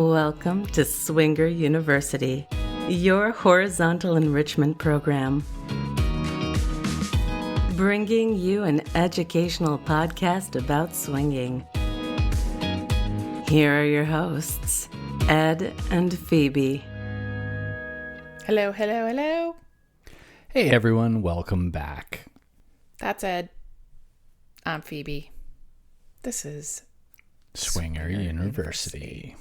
Welcome to Swinger University, your horizontal enrichment program. Bringing you an educational podcast about swinging. Here are your hosts, Ed and Phoebe. Hello, hello, hello. Hey everyone, welcome back. That's Ed. I'm Phoebe. This is Swinger University.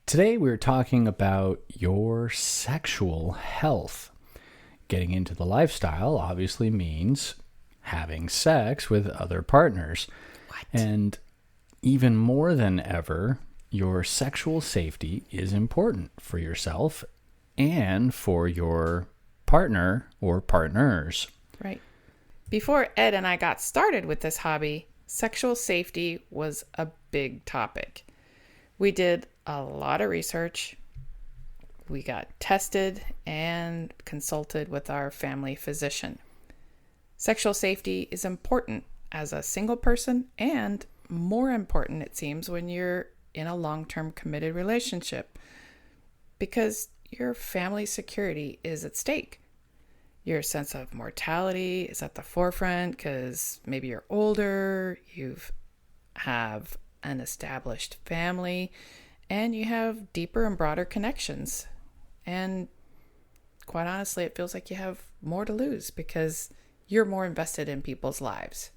Today we're talking about your sexual health. Getting into the lifestyle obviously means having sex with other partners. What? And even more than ever, your sexual safety is important for yourself and for your partner or partners. Right. Before Ed and I got started with this hobby, sexual safety was a big topic. We did a lot of research. We got tested and consulted with our family physician. Sexual safety is important as a single person and more important, it seems, when you're in a long-term committed relationship because your family security is at stake. Your sense of mortality is at the forefront because maybe you're older, you have an established family, and you have deeper and broader connections. And quite honestly, it feels like you have more to lose because you're more invested in people's lives.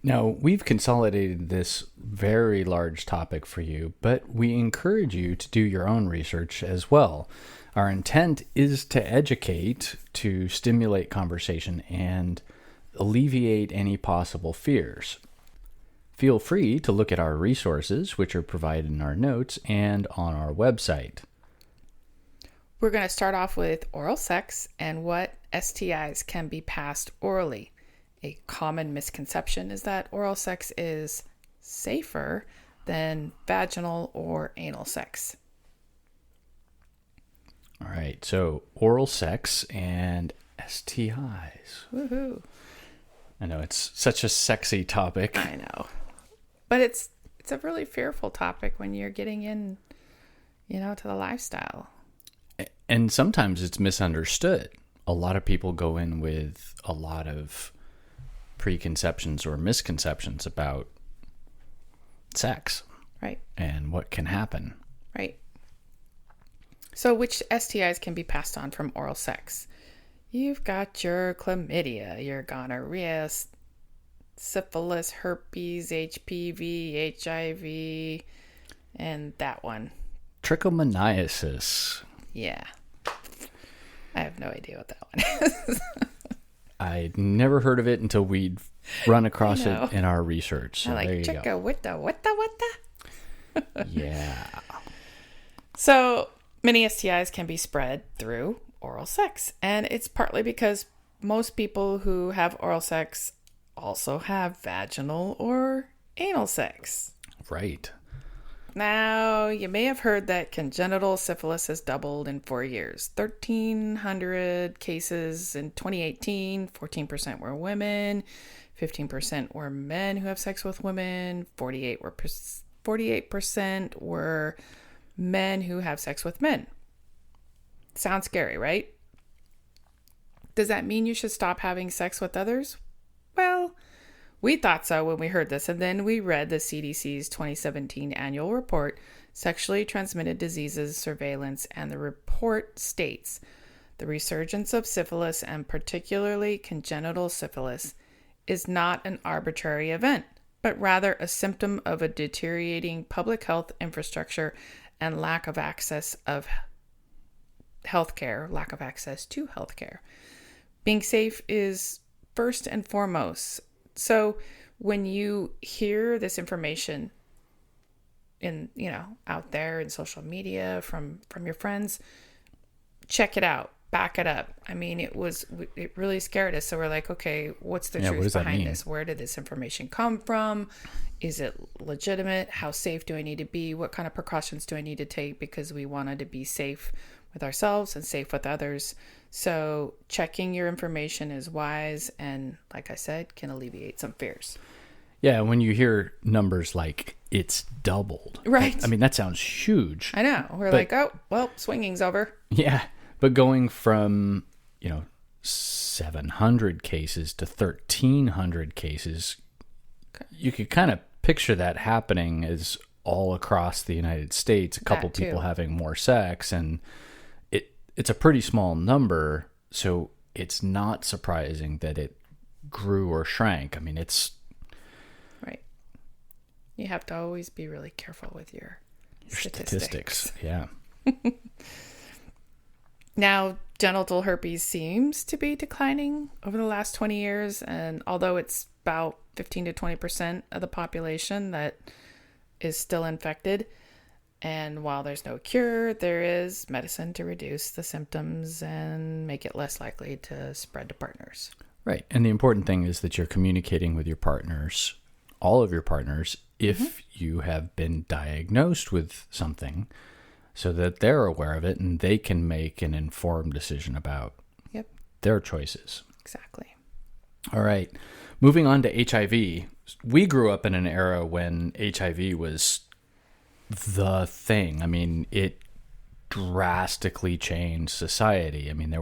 Now, we've consolidated this very large topic for you, but we encourage you to do your own research as well. Our intent is to educate, to stimulate conversation, and alleviate any possible fears. Feel free to look at our resources, which are provided in our notes and on our website. We're going to start off with oral sex and what STIs can be passed orally. A common misconception is that oral sex is safer than vaginal or anal sex. All right, so oral sex and STIs. Woohoo. I know it's such a sexy topic. I know. But it's a really fearful topic when you're getting in, to the lifestyle. And sometimes it's misunderstood. A lot of people go in with a lot of preconceptions or misconceptions about sex. Right. And what can happen. Right. So which STIs can be passed on from oral sex? You've got your chlamydia, your gonorrhea, syphilis, herpes, HPV, HIV, and that one. Trichomoniasis. Yeah. I have no idea what that one is. I'd never heard of it until we'd run across it in our research. So I like there you chicka, go. what the? Yeah. So many STIs can be spread through oral sex. And it's partly because most people who have oral sex also have vaginal or anal sex. Right. Now, you may have heard that congenital syphilis has doubled in 4 years. 1,300 cases in 2018, 14% were women, 15% were men who have sex with women, 48% were men who have sex with men. Sounds scary, right? Does that mean you should stop having sex with others? Well, we thought so when we heard this, and then we read the CDC's 2017 annual report, Sexually Transmitted Diseases Surveillance, and the report states, the resurgence of syphilis, and particularly congenital syphilis, is not an arbitrary event, but rather a symptom of a deteriorating public health infrastructure and lack of access to healthcare. Being safe is first and foremost. So when you hear this information out there in social media from your friends, check it out, back it up. I mean, it really scared us. So we're like, okay, what's the truth behind this? Where did this information come from? Is it legitimate? How safe do I need to be? What kind of precautions do I need to take? Because we wanted to be safe with ourselves and safe with others. So checking your information is wise and, like I said, can alleviate some fears. Yeah, when you hear numbers like it's doubled. Right. I mean, that sounds huge. I know. We're like, oh, well, swinging's over. Yeah, but going from, 700 cases to 1,300 cases, you could kind of picture that happening as all across the United States, a couple people having more sex, and it's a pretty small number, so it's not surprising that it grew or shrank. I mean, it's... Right. You have to always be really careful with your statistics. Yeah. Now, genital herpes seems to be declining over the last 20 years, and although it's about 15 to 20% of the population that is still infected, and while there's no cure, there is medicine to reduce the symptoms and make it less likely to spread to partners. Right. And the important thing is that you're communicating with your partners, all of your partners, if you have been diagnosed with something, so that they're aware of it and they can make an informed decision about their choices. Exactly. All right. Moving on to HIV. We grew up in an era when HIV was the thing. I mean, it drastically changed society. I mean,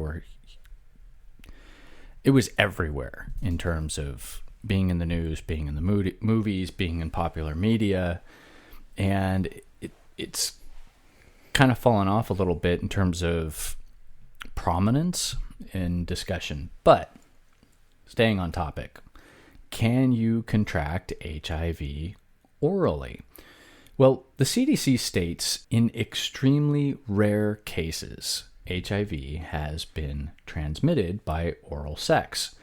it was everywhere in terms of being in the news, being in the movies, being in popular media. And it's kind of fallen off a little bit in terms of prominence in discussion. But staying on topic, can you contract HIV orally? Well, the CDC states in extremely rare cases, HIV has been transmitted by oral sex.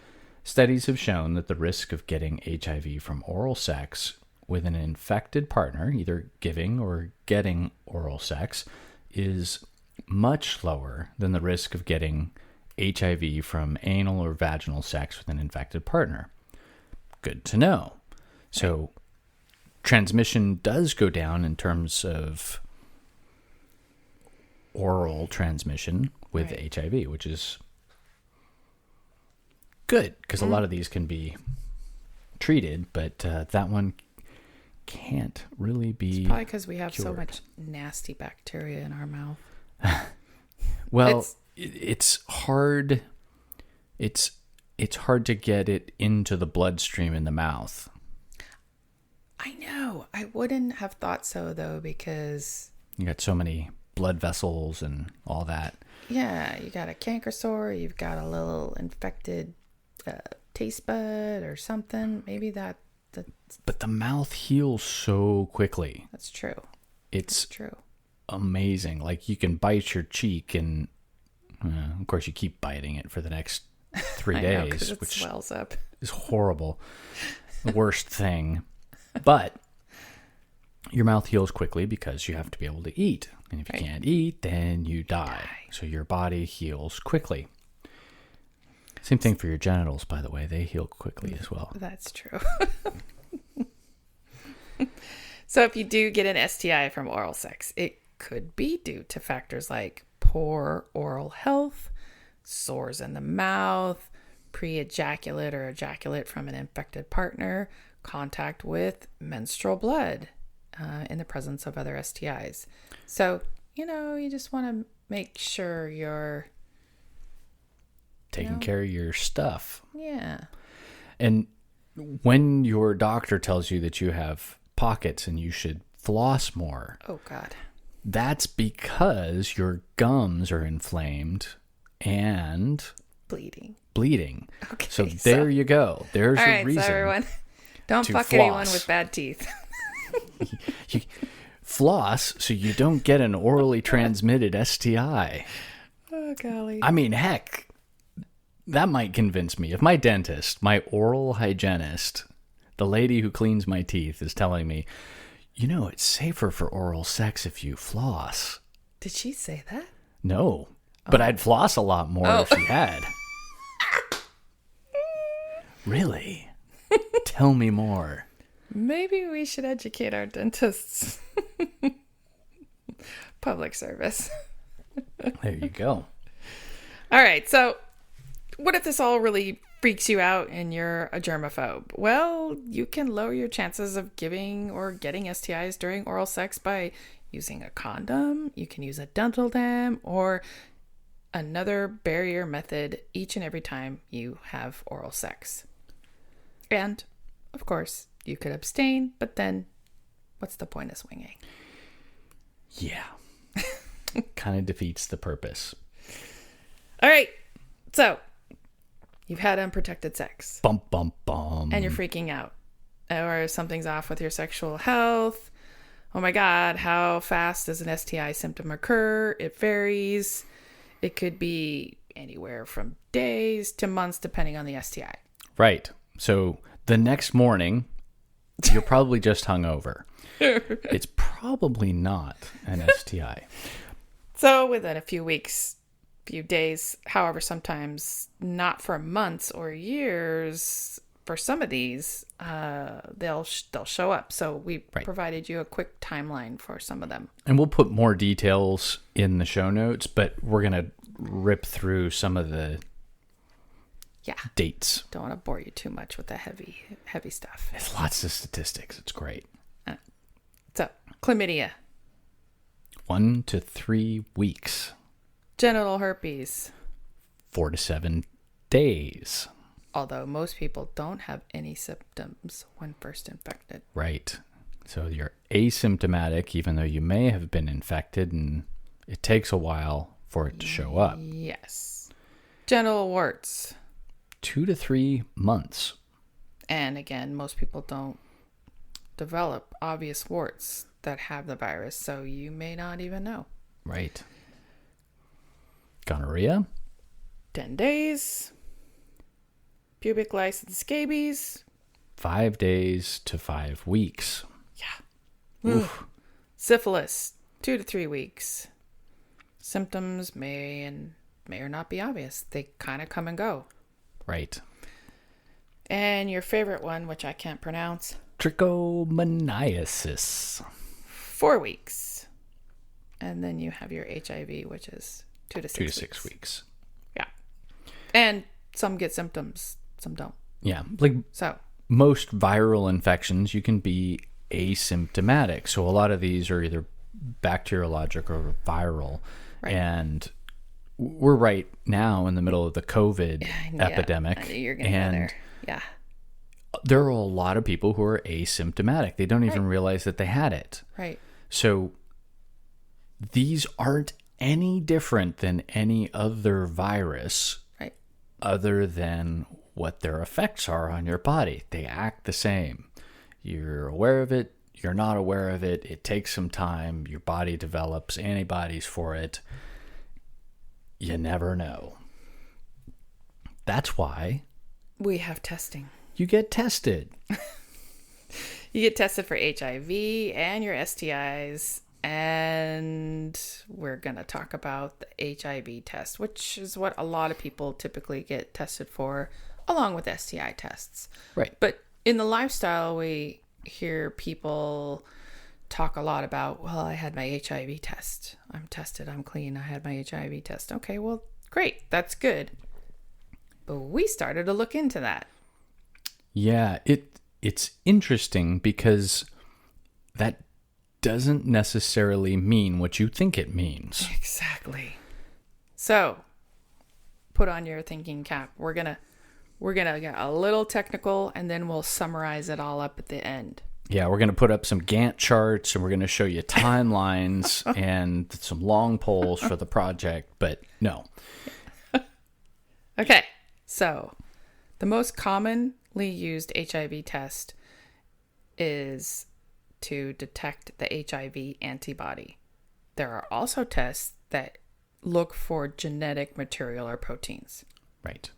Studies have shown that the risk of getting HIV from oral sex with an infected partner, either giving or getting oral sex, is much lower than the risk of getting HIV from anal or vaginal sex with an infected partner. Good to know. So transmission does go down in terms of oral transmission with HIV, which is good because a lot of these can be treated, but that one can't really be. It's probably because we have cured. so much nasty bacteria in our mouth. Well, it's hard. It's hard to get it into the bloodstream in the mouth. I know. I wouldn't have thought so, though, because You got so many blood vessels and all that. yeah, you got a canker sore, you've got a little infected taste bud or something. Maybe that's But the mouth heals so quickly. true. It's True. amazing. Like you can bite your cheek and of course you keep biting it for the next 3 I know, 'cause days, it which swells up. is horrible. The worst thing. But your mouth heals quickly because you have to be able to eat. And if you can't eat, then you die. So your body heals quickly. Same thing for your genitals, by the way. They heal quickly as well. That's true. So if you do get an STI from oral sex, it could be due to factors like poor oral health, sores in the mouth, pre-ejaculate or ejaculate from an infected partner, contact with menstrual blood in the presence of other STIs. So, you just want to make sure you're Taking care of your stuff. Yeah. And when your doctor tells you that you have pockets and you should floss more, Oh, God. that's because your gums are inflamed and Bleeding. Okay. So there you go. There's all a right, reason. so everyone, don't to fuck anyone floss. with bad teeth. You floss so you don't get an orally transmitted STI. Oh, golly. I mean, heck, that might convince me. If my dentist, my oral hygienist, the lady who cleans my teeth is telling me, it's safer for oral sex if you floss. Did she say that? No, but I'd floss a lot more if she had. Really? Tell me more. Maybe we should educate our dentists. Public service. There you go. All right, so what if this all really freaks you out and you're a germaphobe. Well, you can lower your chances of giving or getting STIs during oral sex by using a condom. You can use a dental dam or another barrier method each and every time you have oral sex. And, of course, you could abstain, but then what's the point of swinging? Yeah. Kind of defeats the purpose. All right. So, you've had unprotected sex. Bum, bum, bum. And you're freaking out. Or something's off with your sexual health. Oh my God, how fast does an STI symptom occur? It varies. It could be anywhere from days to months, depending on the STI. Right. So the next morning, you're probably just hungover. It's probably not an STI. So within a few weeks, few days, however, sometimes not for months or years, for some of these, they'll show up. So we provided you a quick timeline for some of them. And we'll put more details in the show notes, but we're going to rip through some of the dates. Don't want to bore you too much with the heavy stuff. It's lots of statistics. It's great. So, chlamydia. 1 to 3 weeks. Genital herpes. 4 to 7 days. Although most people don't have any symptoms when first infected. Right. So you're asymptomatic, even though you may have been infected, and it takes a while for it to show up. Yes. Genital warts. 2 to 3 months. And again, most people don't develop obvious warts that have the virus, so you may not even know. Right. Gonorrhea. 10 days. Pubic lice scabies. 5 days to 5 weeks. Yeah. Oof. Syphilis. 2 to 3 weeks. Symptoms may or not be obvious. They kind of come and go. Right. And your favorite one, which I can't pronounce. Trichomoniasis. 4 weeks. And then you have your HIV, which is 2 to 6 2 to 6 weeks. Yeah. And some get symptoms, some don't. Yeah. Like so most viral infections, you can be asymptomatic. So a lot of these are either bacteriologic or viral. Right. And we're right now in the middle of the COVID epidemic. I knew you were going to go there. Yeah. There are a lot of people who are asymptomatic. They don't even realize that they had it. Right. So these aren't any different than any other virus, other than what their effects are on your body. They act the same. You're aware of it. You're not aware of it. It takes some time. Your body develops antibodies for it. You never know. That's why we have testing. You get tested. You get tested for HIV and your STIs. And we're going to talk about the HIV test, which is what a lot of people typically get tested for, along with STI tests. Right. But in the lifestyle, we hear people talk a lot about, well, I had my HIV test. I'm tested. I'm clean. I had my HIV test. Okay, well, great. That's good. But we started to look into that. Yeah, it's interesting because that doesn't necessarily mean what you think it means. Exactly. So, put on your thinking cap. We're gonna get a little technical, and then we'll summarize it all up at the end. Yeah, we're gonna put up some Gantt charts, and we're gonna show you timelines and some long polls for the project. But no. Okay, so the most commonly used HIV test is to detect the HIV antibody. There are also tests that look for genetic material or proteins. Right.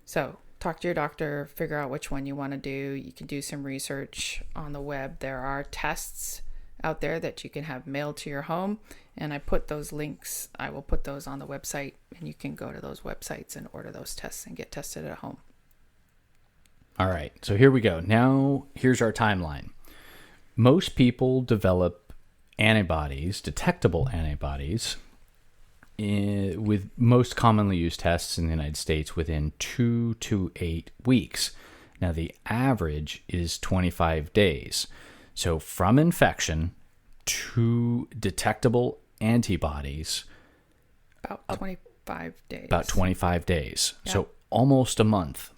So talk to your doctor, figure out which one you want to do. You can do some research on the web. There are tests out there that you can have mailed to your home. And I put those links, I will put those on the website, and you can go to those websites and order those tests and get tested at home. All right. So here we go. Now, here's our timeline. Most people develop antibodies, detectable antibodies, with most commonly used tests in the United States within 2 to 8 weeks. Now, the average is 25 days. So from infection to detectable antibodies, About 25 days. about 25 days. Yeah. So almost a month.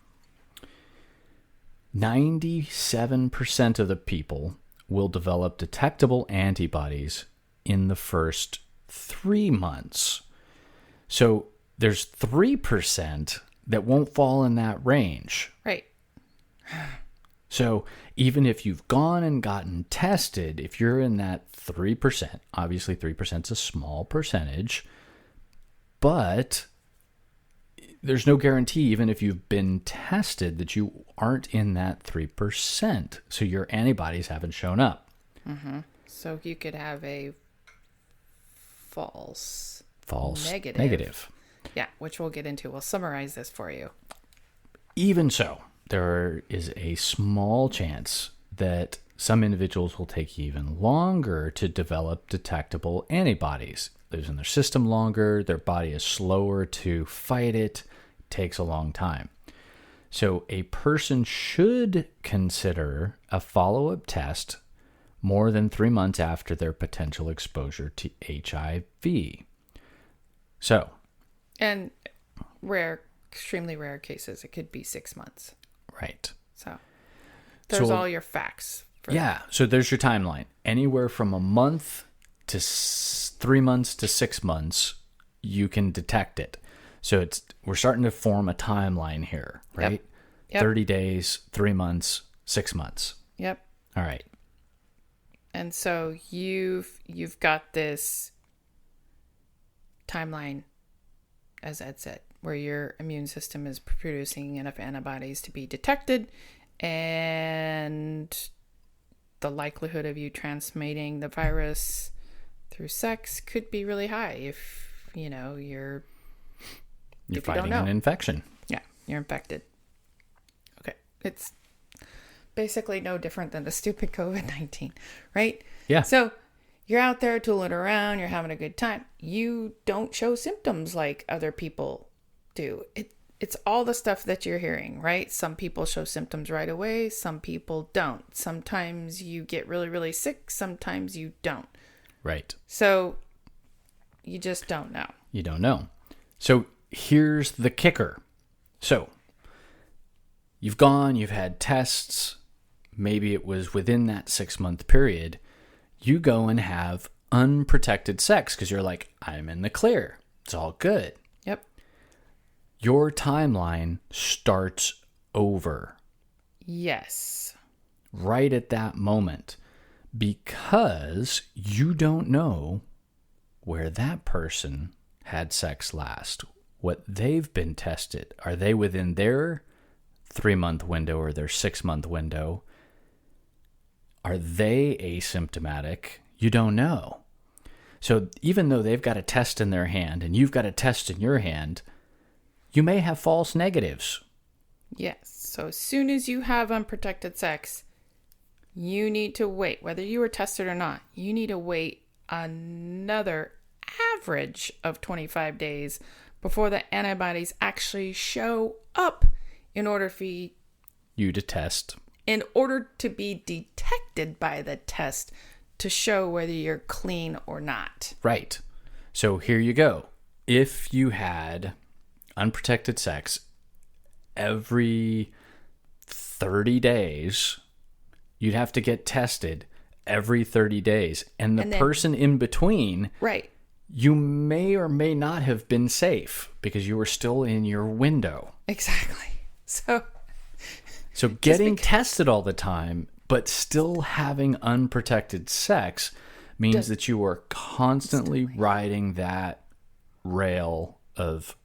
97% of the people will develop detectable antibodies in the first 3 months. So there's 3% that won't fall in that range. Right. So even if you've gone and gotten tested, if you're in that 3%, obviously 3% is a small percentage, but there's no guarantee, even if you've been tested, that you aren't in that 3%. So your antibodies haven't shown up. Mm-hmm. So you could have a false negative. Yeah, which we'll get into. We'll summarize this for you. Even so, there is a small chance that some individuals will take even longer to develop detectable antibodies. Lives in their system longer, their body is slower to fight it, takes a long time. So a person should consider a follow-up test more than 3 months after their potential exposure to HIV. So, And extremely rare cases, it could be 6 months. right. So there's So- all your facts. Yeah, so there's your timeline. Anywhere from a month to 3 months to 6 months, you can detect it. So we're starting to form a timeline here, right? Yep. 30 days, 3 months, 6 months. Yep. All right. And so you've got this timeline, as Ed said, where your immune system is producing enough antibodies to be detected, and the likelihood of you transmitting the virus through sex could be really high if you're Fighting an infection. Yeah, you're infected. Okay. It's basically no different than the stupid COVID-19, right? Yeah. So you're out there tooling around, you're having a good time. You don't show symptoms like other people do. It's all the stuff that you're hearing, right? Some people show symptoms right away. Some people don't. Sometimes you get really, really sick. Sometimes you don't. Right. So you just don't know. You don't know. So here's the kicker. So you've had tests. Maybe it was within that 6-month period. You go and have unprotected sex because you're like, I'm in the clear. It's all good. Yep. Your timeline starts over. Yes. Right at that moment, because you don't know where that person had sex last, what they've been tested. Are they within their 3-month window or their 6-month window? Are they asymptomatic? You don't know. So even though they've got a test in their hand and you've got a test in your hand, you may have false negatives. Yes. So as soon as you have unprotected sex, you need to wait, whether you were tested or not, you need to wait another average of 25 days before the antibodies actually show up in order You to test. In order to be detected by the test to show whether you're clean or not. Right. So here you go. If you had unprotected sex every 30 days, you'd have to get tested every 30 days. And the person in between, right, you may or may not have been safe because you were still in your window. Exactly. So getting tested all the time, but still having unprotected sex means that you are constantly riding that rail of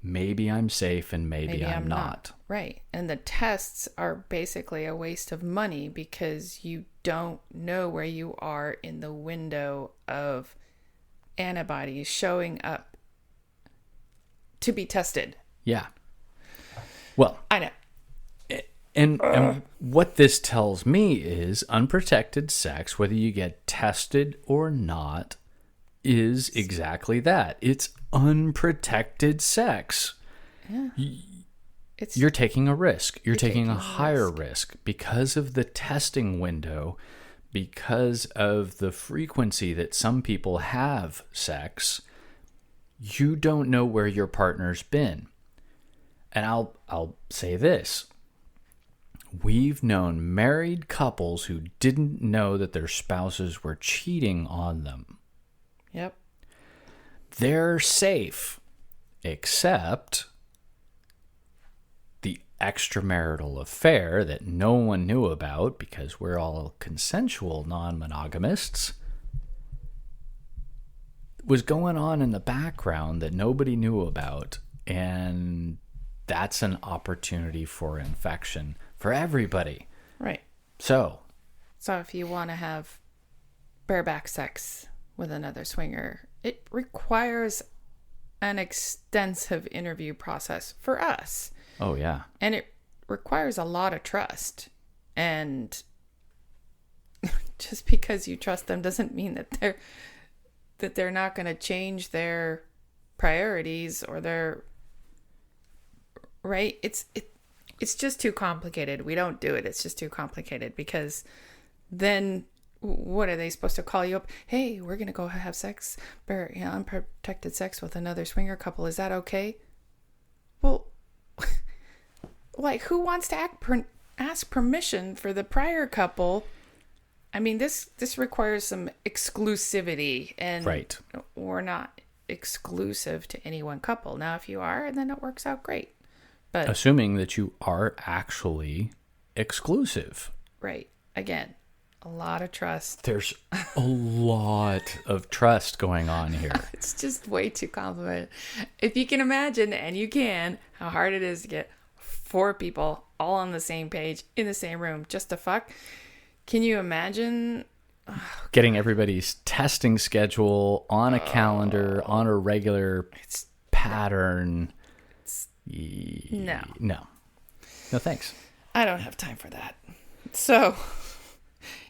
maybe I'm safe and maybe I'm not. Right. And the tests are basically a waste of money because you don't know where you are in the window of antibodies showing up to be tested. Yeah. Well, I know. And what this tells me is unprotected sex, whether you get tested or not, is exactly that. It's unprotected sex. Yeah. You're taking a risk. You're taking a taking a higher risk because of the testing window, because of the frequency that some people have sex. You don't know where your partner's been. And I'll say this. We've known married couples who didn't know that their spouses were cheating on them. Yep. They're safe, except the extramarital affair that no one knew about because we're all consensual non-monogamists was going on in the background that nobody knew about. And that's an opportunity for infection for everybody. Right. So if you want to have bareback sex with another swinger, it requires an extensive interview process for us. oh yeah. And it requires a lot of trust. And just because you trust them doesn't mean that they're not going to change their priorities or their right. It's just too complicated. We don't do it. It's just too complicated because then what are they supposed to call you up? Hey, we're going to go have sex, unprotected sex with another swinger couple. Is that okay? Well, like who wants to ask permission for the prior couple? I mean, this requires some exclusivity, and Right. we're not exclusive to any one couple. Now, if you are, then it works out great. But Assuming that you are actually exclusive. right, again, a lot of trust. There's a lot of trust going on here. It's just way too complicated. If you can imagine, and you can, how hard it is to get 4 people all on the same page in the same room just to fuck. Can you imagine Getting everybody's testing schedule on a calendar, on a regular pattern. No. No, thanks. I don't have time for that. So,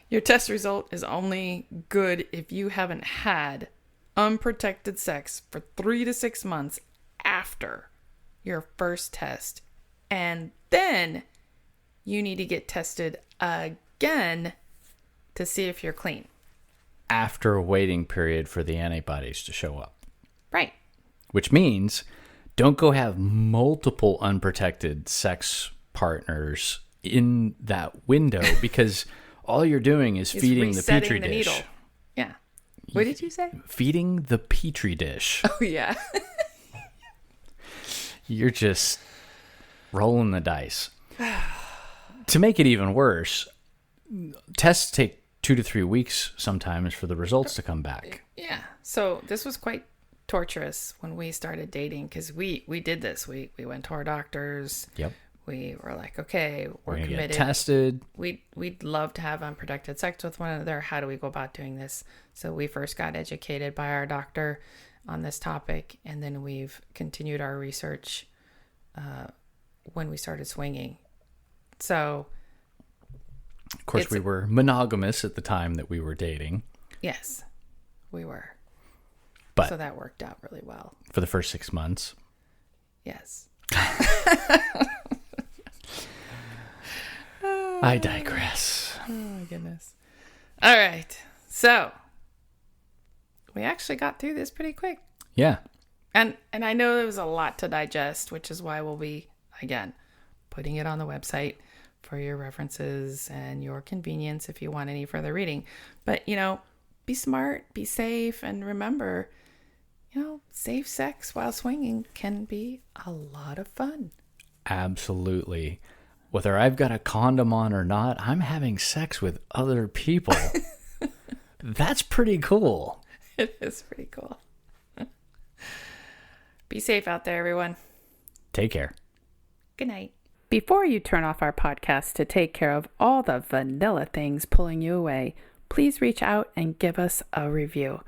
your test result is only good if you haven't had unprotected sex for 3 to 6 months after your first test. And then you need to get tested again to see if you're clean. After a waiting period for the antibodies to show up. Right. Which means don't go have multiple unprotected sex partners in that window because all you're doing is feeding the petri dish. Needle. Yeah. What did you say? Feeding the petri dish. Oh, yeah. You're just rolling the dice. To make it even worse, tests take 2 to 3 weeks sometimes for the results to come back. Yeah. So this was quite torturous when we started dating because we did this. We went to our doctors. Yep. We were like, okay, we're gonna committed. Get tested. We'd love to have unprotected sex with one another. How do we go about doing this? So we first got educated by our doctor on this topic, and then we've continued our research when we started swinging. So, of course, we were monogamous at the time that we were dating. Yes, we were. But so that worked out really well. For the first 6 months. Yes. I digress. Oh, my goodness. All right. So, we actually got through this pretty quick. Yeah. And I know there was a lot to digest, which is why we'll be, again, putting it on the website for your references and your convenience if you want any further reading. But, be smart, be safe, and remember, safe sex while swinging can be a lot of fun. Absolutely. Whether I've got a condom on or not, I'm having sex with other people. That's pretty cool. It is pretty cool. Be safe out there, everyone. Take care. Good night. Before you turn off our podcast to take care of all the vanilla things pulling you away, please reach out and give us a review.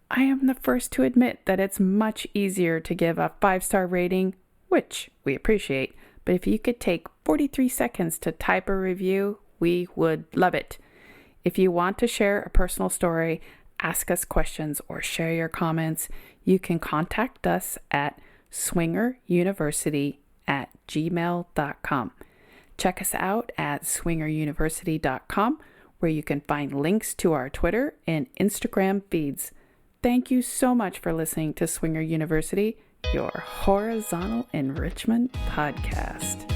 I am the first to admit that it's much easier to give a 5-star rating, which we appreciate, but if you could take 43 seconds to type a review, we would love it. If you want to share a personal story, ask us questions, or share your comments, you can contact us at swingeruniversity@gmail.com. Check us out at swingeruniversity.com, where you can find links to our Twitter and Instagram feeds. Thank you so much for listening to Swinger University, your horizontal enrichment podcast.